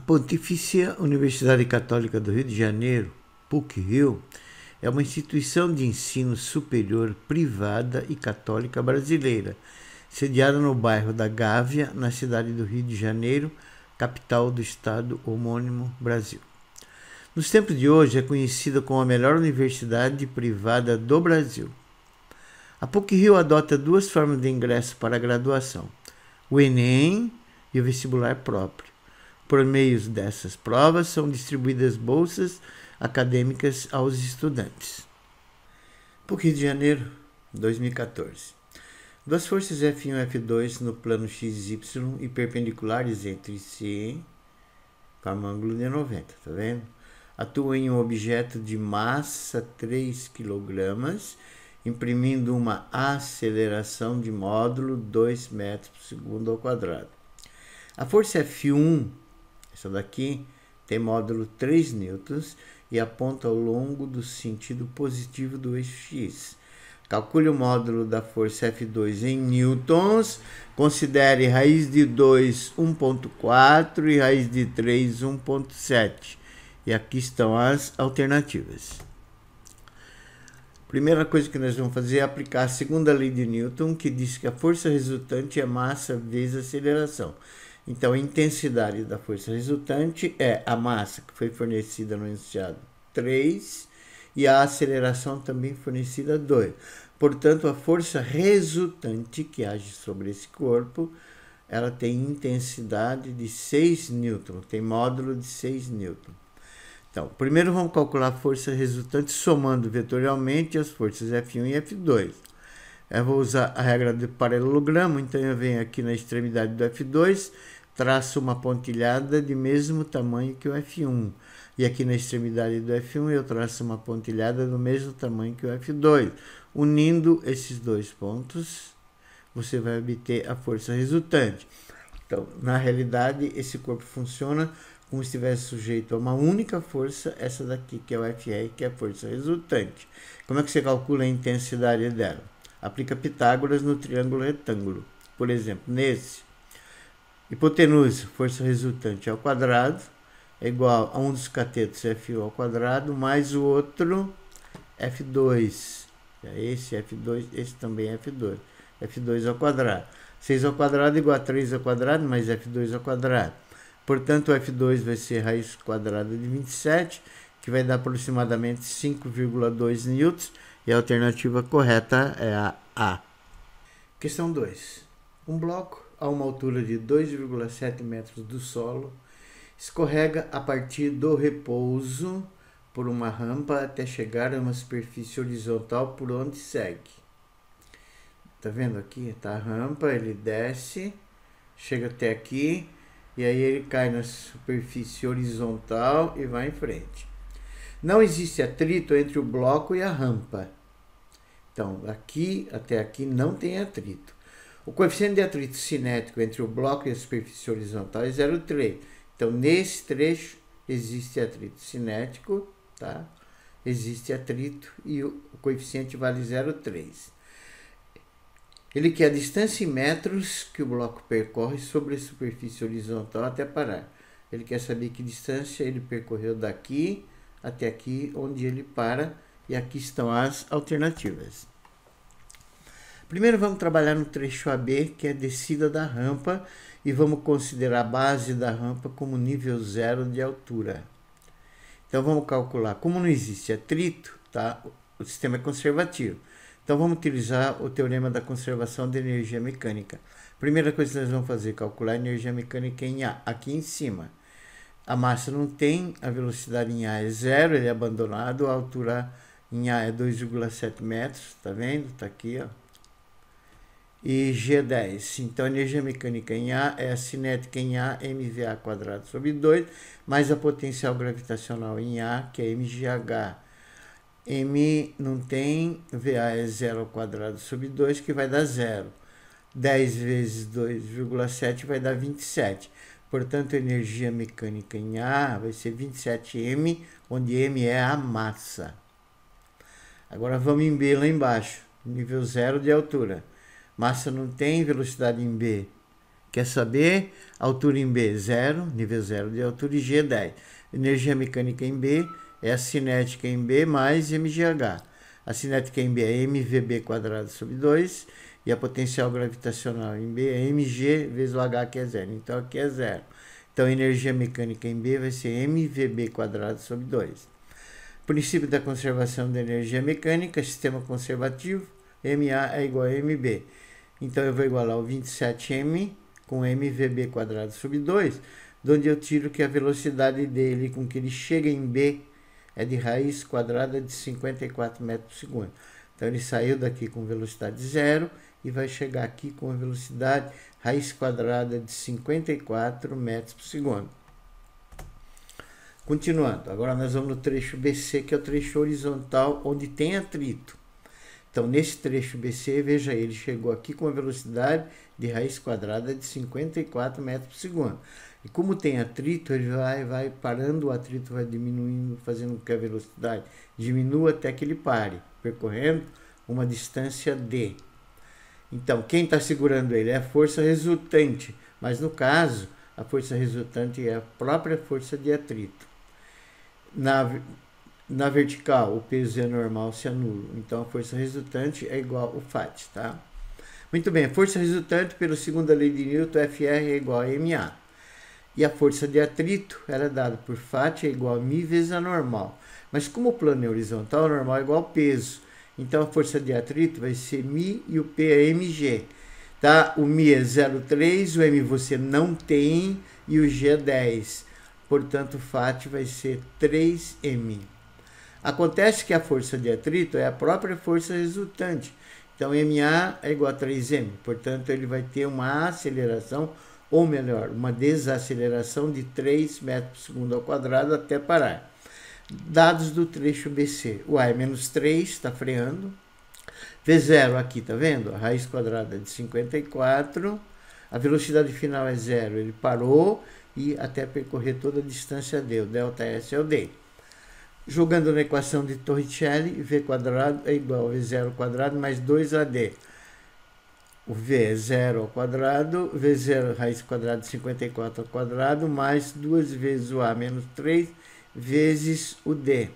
Pontifícia Universidade Católica do Rio de Janeiro, PUC-Rio, é uma instituição de ensino superior privada e católica brasileira, sediada no bairro da Gávea, na cidade do Rio de Janeiro, capital do estado homônimo, Brasil. Nos tempos de hoje é conhecida como a melhor universidade privada do Brasil. A PUC-Rio adota duas formas de ingresso para a graduação, o Enem e o vestibular próprio. Por meio dessas provas, são distribuídas bolsas acadêmicas aos estudantes. PUC Rio de Janeiro, 2014. Duas forças F1 e F2 no plano XY e perpendiculares entre si, com um ângulo de 90, tá vendo? Atuam em um objeto de massa 3 kg, imprimindo uma aceleração de módulo 2 metros por segundo ao quadrado. A força F1, essa daqui, tem módulo 3 newtons e aponta ao longo do sentido positivo do eixo X. Calcule o módulo da força F2 em newtons, considere raiz de 2, 1.4 e raiz de 3, 1.7. E aqui estão as alternativas. Primeira coisa que nós vamos fazer é aplicar a segunda lei de Newton, que diz que a força resultante é massa vezes aceleração. Então, a intensidade da força resultante é a massa que foi fornecida no enunciado 3 e a aceleração também fornecida 2. Portanto, a força resultante que age sobre esse corpo, ela tem intensidade de 6 newton, tem módulo de 6 newton. Então, primeiro vamos calcular a força resultante somando vetorialmente as forças F1 e F2. Eu vou usar a regra do paralelogramo, então eu venho aqui na extremidade do F2, traço uma pontilhada de mesmo tamanho que o F1. E aqui na extremidade do F1 eu traço uma pontilhada do mesmo tamanho que o F2. Unindo esses dois pontos, você vai obter a força resultante. Então, na realidade, esse corpo funciona como se estivesse sujeito a uma única força, essa daqui, que é o FR, que é a força resultante. Como é que você calcula a intensidade dela? Aplica Pitágoras no triângulo retângulo. Por exemplo, nesse, hipotenusa, força resultante ao quadrado, é igual a um dos catetos F1 ao quadrado, mais o outro F2. Esse F2, esse também é F2. F2 ao quadrado. 6 ao quadrado igual a 3 ao quadrado, mais F2 ao quadrado. Portanto, o F2 vai ser raiz quadrada de 27, que vai dar aproximadamente 5,2 newtons, e a alternativa correta é a A. Questão 2. Um bloco a uma altura de 2,7 metros do solo escorrega a partir do repouso por uma rampa até chegar a uma superfície horizontal por onde segue. Tá vendo aqui? Tá a rampa, ele desce, chega até aqui, e aí ele cai na superfície horizontal e vai em frente. Não existe atrito entre o bloco e a rampa. Então, aqui até aqui não tem atrito. O coeficiente de atrito cinético entre o bloco e a superfície horizontal é 0,3. Então, nesse trecho existe atrito cinético, tá? Existe atrito e o coeficiente vale 0,3. Ele quer a distância em metros que o bloco percorre sobre a superfície horizontal até parar. Ele quer saber que distância ele percorreu daqui até aqui, onde ele para, e aqui estão as alternativas. Primeiro vamos trabalhar no trecho AB, que é a descida da rampa, e vamos considerar a base da rampa como nível 0 de altura. Então vamos calcular. Como não existe atrito, tá? O sistema é conservativo. Então, vamos utilizar o teorema da conservação de energia mecânica. Primeira coisa que nós vamos fazer é calcular a energia mecânica em A, aqui em cima. A massa não tem, a velocidade em A é 0, ele é abandonado, a altura em A é 2,7 metros, tá vendo? Tá aqui, ó. E G é 10. Então, a energia mecânica em A é a cinética em A, mVA quadrado sobre 2, mais a potencial gravitacional em A, que é mgh. M não tem, VA é 0 ao quadrado sobre 2, que vai dar 0. 10 vezes 2,7 vai dar 27. Portanto, a energia mecânica em A vai ser 27M, onde M é a massa. Agora vamos em B lá embaixo, nível 0 de altura. Massa não tem, velocidade em B, Quer saber? Altura em B, 0, nível 0 de altura, e G, 10. Energia mecânica em B é a cinética em B mais mgh. A cinética em B é mvb quadrado sobre 2 e a potencial gravitacional em B é mg vezes o h, que é 0. Então aqui é 0. Então a energia mecânica em B vai ser mvb quadrado sobre 2. Princípio da conservação da energia mecânica, sistema conservativo, MA é igual a MB. Então eu vou igualar o 27m com mvb quadrado sobre 2, de onde eu tiro que a velocidade dele com que ele chega em B é de raiz quadrada de 54 metros por segundo. Então ele saiu daqui com velocidade 0 e vai chegar aqui com a velocidade raiz quadrada de 54 metros por segundo. Continuando, agora nós vamos no trecho BC, que é o trecho horizontal, onde tem atrito. Então, nesse trecho BC, veja, ele chegou aqui com a velocidade de raiz quadrada de 54 metros por segundo. E como tem atrito, ele vai parando, o atrito vai diminuindo, fazendo com que a velocidade diminua até que ele pare, percorrendo uma distância d. Então, quem está segurando ele é a força resultante, mas no caso, a força resultante é a própria força de atrito. Na vertical, o peso é normal se anula, então a força resultante é igual ao Φ, tá? Muito bem, a força resultante, pela segunda lei de Newton, Fr é igual a ma. E a força de atrito era dada por Φ é igual a μ vezes a normal. Mas como o plano é horizontal, o normal é igual ao peso. Então a força de atrito vai ser μ e o P é mg. Tá? O μ é 0,3, o m você não tem e o g é 10. Portanto, Φ vai ser 3m. Acontece que a força de atrito é a própria força resultante. Então, ma é igual a 3m. Portanto, ele vai ter uma aceleração, ou melhor, uma desaceleração de 3 metros por segundo ao quadrado até parar. Dados do trecho BC. O A é menos 3, está freando. V0 aqui, tá vendo? A raiz quadrada de 54. A velocidade final é 0. Ele parou e até percorrer toda a distância d. O ΔS é o d. Jogando na equação de Torricelli, v quadrado é igual a v0 ao quadrado mais 2ad. O v é 0 ao quadrado, v0 raiz quadrada de 54 ao quadrado, mais 2 vezes o a menos 3 vezes o d.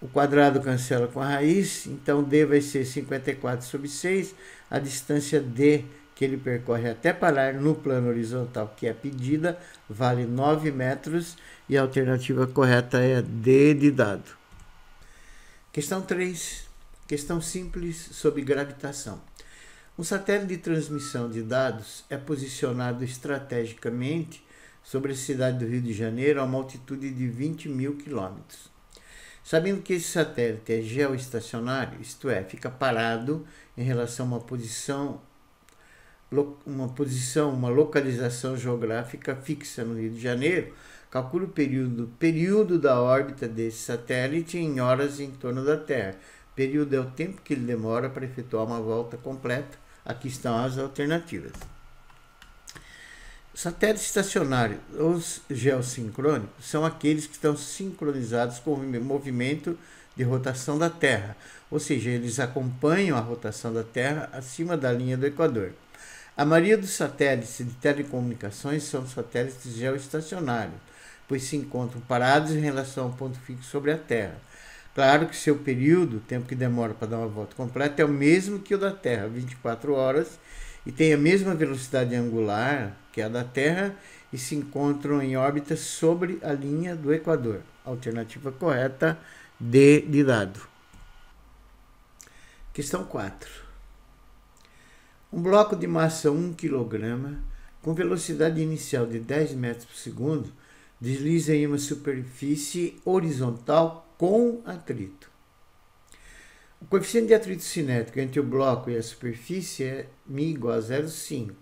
O quadrado cancela com a raiz, então d vai ser 54 sobre 6, a distância d que ele percorre até parar no plano horizontal, que é a pedida, vale 9 metros e a alternativa correta é D de dado. Questão 3. Questão simples sobre gravitação. Um satélite de transmissão de dados é posicionado estrategicamente sobre a cidade do Rio de Janeiro a uma altitude de 20.000 quilômetros. Sabendo que esse satélite é geoestacionário, isto é, fica parado em relação a uma localização geográfica fixa no Rio de Janeiro, calcule o período da órbita desse satélite em horas em torno da Terra. Período é o tempo que ele demora para efetuar uma volta completa. Aqui estão as alternativas. Satélites estacionários, os geossincrônicos, são aqueles que estão sincronizados com o movimento de rotação da Terra, ou seja, eles acompanham a rotação da Terra acima da linha do Equador. A maioria dos satélites de telecomunicações são satélites geoestacionários, pois se encontram parados em relação ao ponto fixo sobre a Terra. Claro que seu período, o tempo que demora para dar uma volta completa, é o mesmo que o da Terra, 24 horas, e tem a mesma velocidade angular que a da Terra e se encontram em órbita sobre a linha do Equador. Alternativa correta, D de dado. Questão 4. Um bloco de massa 1 kg, com velocidade inicial de 10 metros por segundo, desliza em uma superfície horizontal com atrito. O coeficiente de atrito cinético entre o bloco e a superfície é μ igual a 0,5.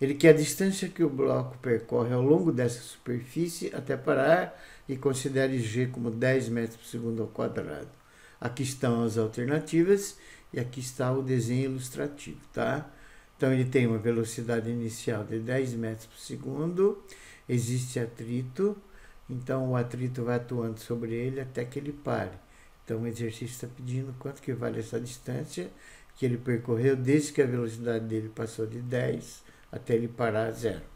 Ele quer a distância que o bloco percorre ao longo dessa superfície até parar e considere g como 10 metros por segundo ao quadrado. Aqui estão as alternativas e aqui está o desenho ilustrativo, tá? Então ele tem uma velocidade inicial de 10 metros por segundo, existe atrito, então o atrito vai atuando sobre ele até que ele pare. Então o exercício está pedindo quanto que vale essa distância que ele percorreu desde que a velocidade dele passou de 10 até ele parar a zero.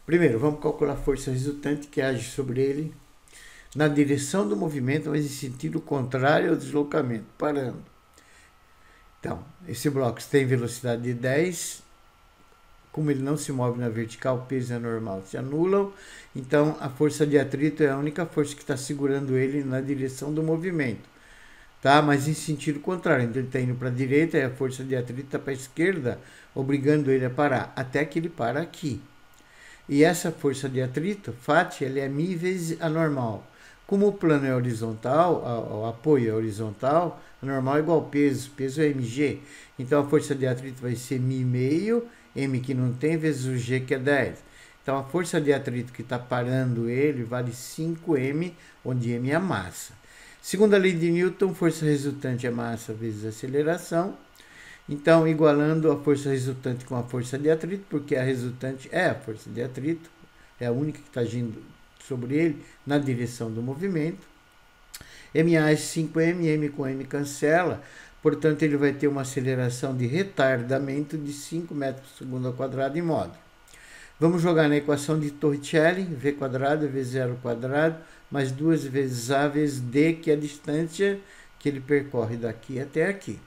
Primeiro, vamos calcular a força resultante que age sobre ele na direção do movimento, mas em sentido contrário ao deslocamento, parando. Então, esse bloco tem velocidade de 10, como ele não se move na vertical, o peso é normal, se anulam. Então, a força de atrito é a única força que está segurando ele na direção do movimento, tá? Mas em sentido contrário, então ele está indo para a direita e a força de atrito está para a esquerda, obrigando ele a parar, até que ele para aqui. E essa força de atrito, Φ, ele é μ vezes a normal. Como o plano é horizontal, o apoio é horizontal, a normal é igual ao peso é mg. Então a força de atrito vai ser μ meio, m que não tem, vezes o g que é 10. Então a força de atrito que está parando ele vale 5m, onde m é a massa. Segundo a lei de Newton, força resultante é massa vezes aceleração. Então, igualando a força resultante com a força de atrito, porque a resultante é a força de atrito, é a única que está agindo sobre ele na direção do movimento. MA é 5m, m com m cancela, portanto ele vai ter uma aceleração de retardamento de 5 metros por segundo ao quadrado em módulo. Vamos jogar na equação de Torricelli, v quadrado vezes 0 quadrado, mais 2 vezes a vezes d, que é a distância que ele percorre daqui até aqui.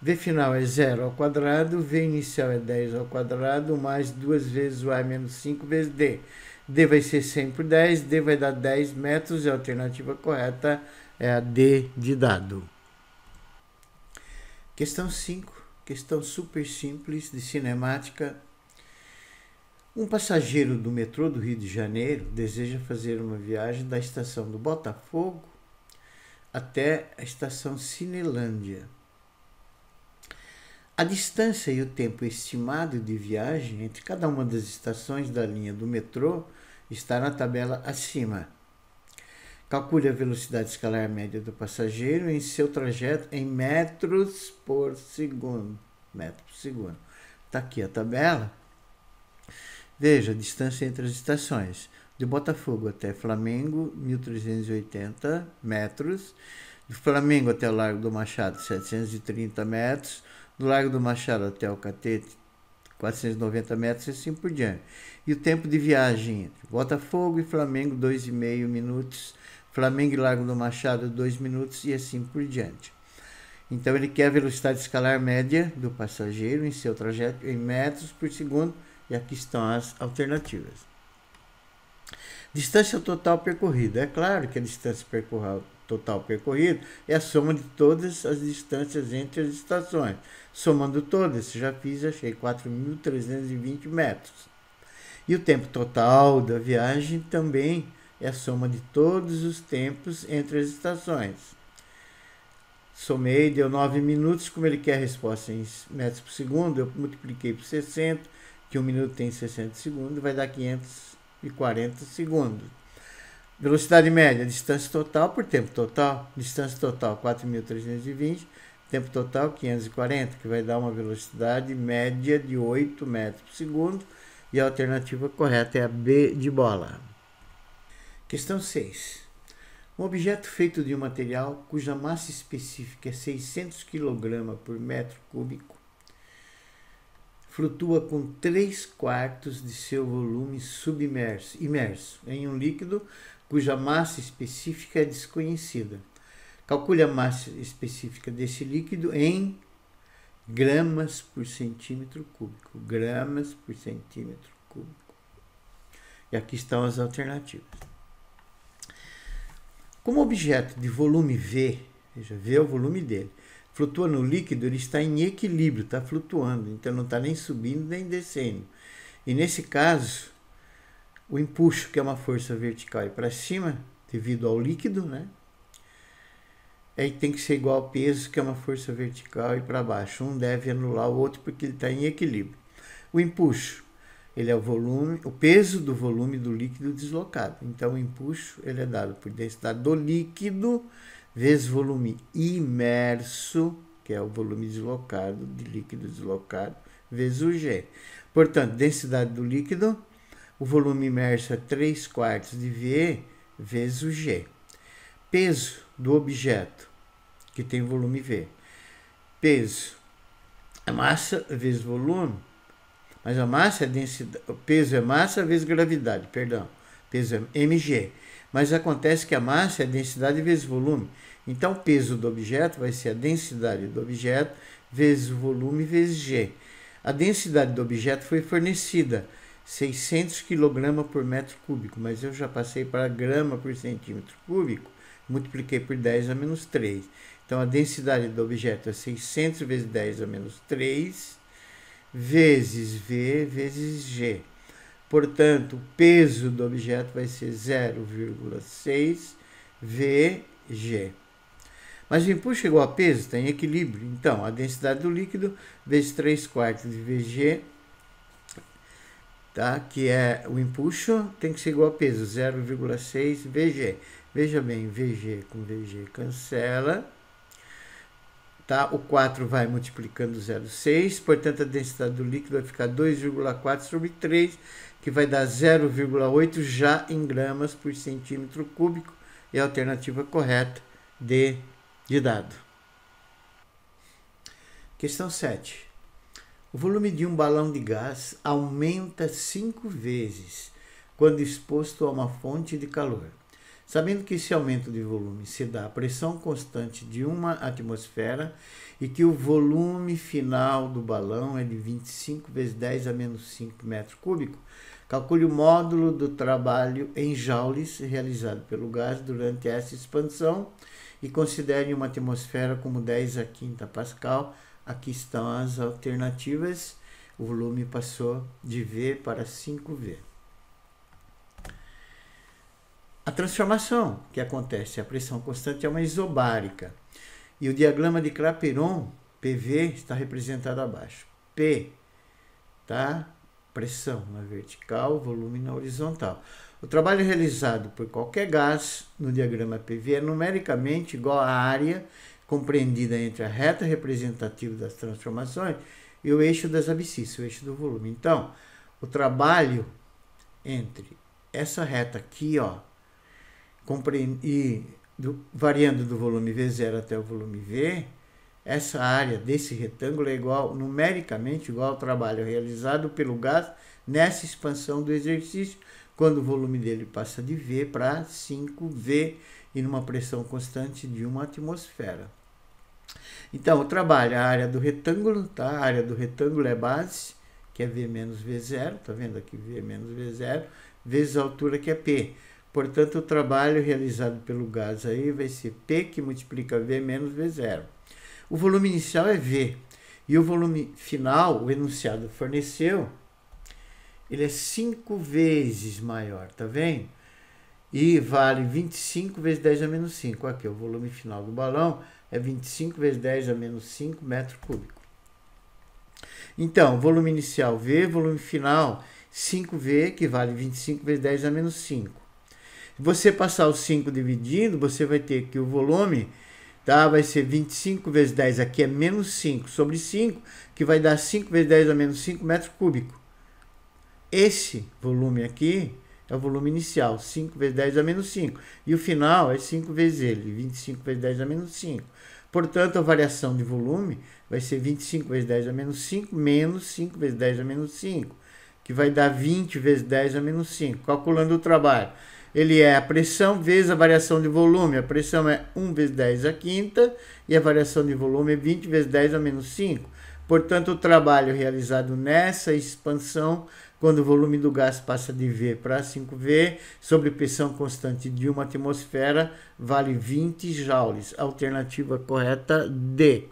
V final é 0 ao quadrado, V inicial é 10 ao quadrado, mais 2 vezes o A menos 5 vezes D. D vai ser 100 por 10, D vai dar 10 metros e a alternativa correta é a D de dado. Questão 5, questão super simples de cinemática. Um passageiro do metrô do Rio de Janeiro deseja fazer uma viagem da estação do Botafogo até a estação Cinelândia. A distância e o tempo estimado de viagem entre cada uma das estações da linha do metrô está na tabela acima. Calcule a velocidade escalar média do passageiro em seu trajeto em metros por segundo. Está aqui a tabela. Veja a distância entre as estações. De Botafogo até Flamengo, 1.380 metros. De Flamengo até o Largo do Machado, 730 metros. Do Largo do Machado até o Catete, 490 metros e assim por diante. E o tempo de viagem entre Botafogo e Flamengo, 2,5 minutos. Flamengo e Largo do Machado, 2 minutos e assim por diante. Então, ele quer a velocidade escalar média do passageiro em seu trajeto em metros por segundo. E aqui estão as alternativas. Distância total percorrida. É claro que a distância total percorrida é a soma de todas as distâncias entre as estações. Somando todas, já fiz, achei 4.320 metros. E o tempo total da viagem também é a soma de todos os tempos entre as estações. Somei, deu 9 minutos, como ele quer a resposta em metros por segundo, eu multipliquei por 60, que 1 minuto tem 60 segundos, vai dar 540 segundos. Velocidade média, distância total por tempo total. Distância total, 4.320. Tempo total, 540, que vai dar uma velocidade média de 8 metros por segundo. E a alternativa correta é a B de bola. Questão 6. Um objeto feito de um material cuja massa específica é 600 kg por metro cúbico flutua com 3/4 de seu volume imerso em um líquido cuja massa específica é desconhecida. Calcule a massa específica desse líquido em gramas por centímetro cúbico. Gramas por centímetro cúbico. E aqui estão as alternativas. Como objeto de volume V, veja, V é o volume dele, flutua no líquido, ele está em equilíbrio, está flutuando, então não está nem subindo nem descendo. E nesse caso, o empuxo, que é uma força vertical e para cima, devido ao líquido, né? Aí tem que ser igual ao peso, que é uma força vertical e para baixo. Um deve anular o outro porque ele está em equilíbrio. O empuxo, ele é o peso do volume do líquido deslocado. Então, o empuxo ele é dado por densidade do líquido vezes volume imerso, que é o volume deslocado, de líquido deslocado, vezes o G. Portanto, densidade do líquido, o volume imerso é 3/4 de V vezes o G. Peso do objeto, que tem volume V. Peso é massa vezes volume, mas a massa é densidade, o peso é massa vezes gravidade, perdão, peso é mg, mas acontece que a massa é densidade vezes volume, então o peso do objeto vai ser a densidade do objeto vezes o volume vezes g. A densidade do objeto foi fornecida 600 kg por metro cúbico, mas eu já passei para grama por centímetro cúbico, multipliquei por 10 a menos 3. Então, a densidade do objeto é 600 vezes 10 a menos 3, vezes V vezes G. Portanto, o peso do objeto vai ser 0,6 VG. Mas o empuxo igual a peso está em equilíbrio. Então, a densidade do líquido vezes 3/4 de VG, tá? Que é o empuxo, tem que ser igual a peso, 0,6 VG. Veja bem, VG com VG cancela. Tá? O 4 vai multiplicando 0,6, portanto, a densidade do líquido vai ficar 2,4 sobre 3, que vai dar 0,8 já em gramas por centímetro cúbico. É a alternativa correta de dado. Questão 7. O volume de um balão de gás aumenta 5 vezes quando exposto a uma fonte de calor. Sabendo que esse aumento de volume se dá à pressão constante de uma atmosfera e que o volume final do balão é de 25 vezes 10 a menos 5 metros cúbicos, calcule o módulo do trabalho em joules realizado pelo gás durante essa expansão e considere uma atmosfera como 10 a quinta Pascal. Aqui estão as alternativas. O volume passou de V para 5V. A transformação que acontece, a pressão constante é uma isobárica. E o diagrama de Clapeyron, PV, está representado abaixo. P, tá? Pressão na vertical, volume na horizontal. O trabalho realizado por qualquer gás no diagrama PV é numericamente igual à área compreendida entre a reta representativa das transformações e o eixo das abscissas, o eixo do volume. Então, o trabalho entre essa reta aqui, ó, variando do volume V0 até o volume V, essa área desse retângulo é igual, numericamente igual ao trabalho realizado pelo gás nessa expansão do exercício, quando o volume dele passa de V para 5V e numa pressão constante de uma atmosfera. Então, o trabalho, a área do retângulo, tá? A área do retângulo é base, que é V menos V0, tá vendo aqui V menos V0, vezes a altura, que é P. Portanto, o trabalho realizado pelo gás aí vai ser P, que multiplica V menos V0. O volume inicial é V, e o volume final, o enunciado forneceu, ele é 5 vezes maior, tá vendo? E vale 25 vezes 10 a menos 5. Aqui, o volume final do balão é 25 vezes 10 a menos 5 metros cúbicos. Então, volume inicial V, volume final 5V, que vale 25 vezes 10 a menos 5. Se você passar o 5 dividindo, você vai ter que o volume, tá, vai ser 25 vezes 10, aqui é menos 5, sobre 5, que vai dar 5 vezes 10 a menos 5 metros cúbicos. Esse volume aqui é o volume inicial, 5 vezes 10 a menos 5. E o final é 5 vezes ele, 25 vezes 10 a menos 5. Portanto, a variação de volume vai ser 25 vezes 10 a menos 5, menos 5 vezes 10 a menos 5, que vai dar 20 vezes 10 a menos 5. Calculando o trabalho, ele é a pressão vezes a variação de volume. A pressão é 1 vezes 10 a quinta e a variação de volume é 20 vezes 10 a menos 5. Portanto, o trabalho realizado nessa expansão, quando o volume do gás passa de V para 5V, sobre pressão constante de uma atmosfera, vale 20 joules. Alternativa correta D.